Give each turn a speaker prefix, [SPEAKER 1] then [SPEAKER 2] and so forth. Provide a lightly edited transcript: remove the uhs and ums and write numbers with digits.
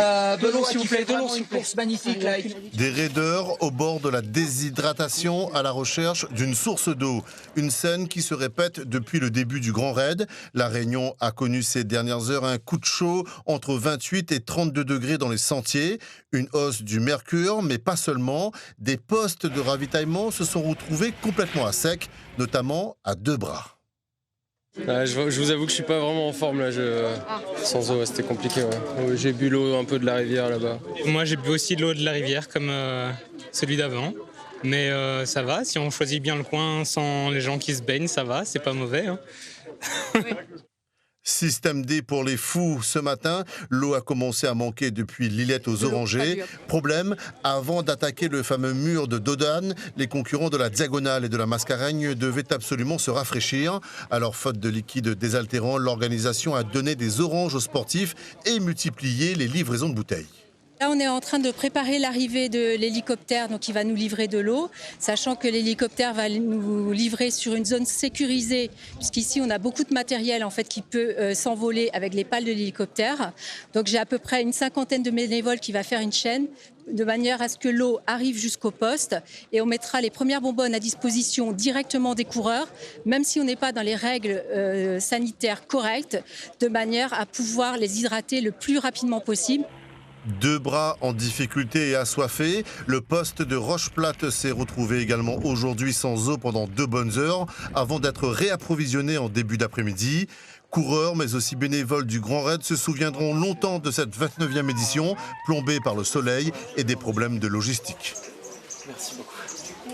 [SPEAKER 1] De l'eau, s'il vous plaît, de l'eau, s'il vous plaît. Magnifique, là.
[SPEAKER 2] Des raideurs au bord de la déshydratation à la recherche d'une source d'eau. Une scène qui se répète depuis le début du Grand Raid. La Réunion a connu ces dernières heures un coup de chaud entre 28 et 32 degrés dans les sentiers. Une hausse du mercure, mais pas seulement. Des postes de ravitaillement se sont retrouvés complètement à sec, notamment à Debras.
[SPEAKER 3] Je vous avoue que je suis pas vraiment en forme là. Sans eau, c'était compliqué. Ouais. J'ai bu l'eau un peu de la rivière là-bas.
[SPEAKER 4] Moi, j'ai bu aussi de l'eau de la rivière comme celui d'avant. Mais ça va, si on choisit bien le coin sans les gens qui se baignent, ça va, c'est pas mauvais. Hein.
[SPEAKER 2] Système D pour les fous ce matin. L'eau a commencé à manquer depuis Lillette aux Orangers. Problème, avant d'attaquer le fameux mur de Dodane, les concurrents de la Diagonale et de la Mascareigne devaient absolument se rafraîchir. Alors, faute de liquide désaltérant, l'organisation a donné des oranges aux sportifs et multiplié les livraisons de bouteilles.
[SPEAKER 5] Là, on est en train de préparer l'arrivée de l'hélicoptère, donc il va nous livrer de l'eau, sachant que l'hélicoptère va nous livrer sur une zone sécurisée, puisqu'ici on a beaucoup de matériel en fait qui peut s'envoler avec les pales de l'hélicoptère. Donc j'ai à peu près une cinquantaine de bénévoles qui va faire une chaîne, de manière à ce que l'eau arrive jusqu'au poste, et on mettra les premières bonbonnes à disposition directement des coureurs, même si on n'est pas dans les règles sanitaires correctes, de manière à pouvoir les hydrater le plus rapidement possible.
[SPEAKER 2] Debras en difficulté et assoiffé. Le poste de Roche-Plate s'est retrouvé également aujourd'hui sans eau pendant 2 bonnes heures avant d'être réapprovisionné en début d'après-midi. Coureurs mais aussi bénévoles du Grand Raid se souviendront longtemps de cette 29e édition plombée par le soleil et des problèmes de logistique.
[SPEAKER 1] Merci beaucoup.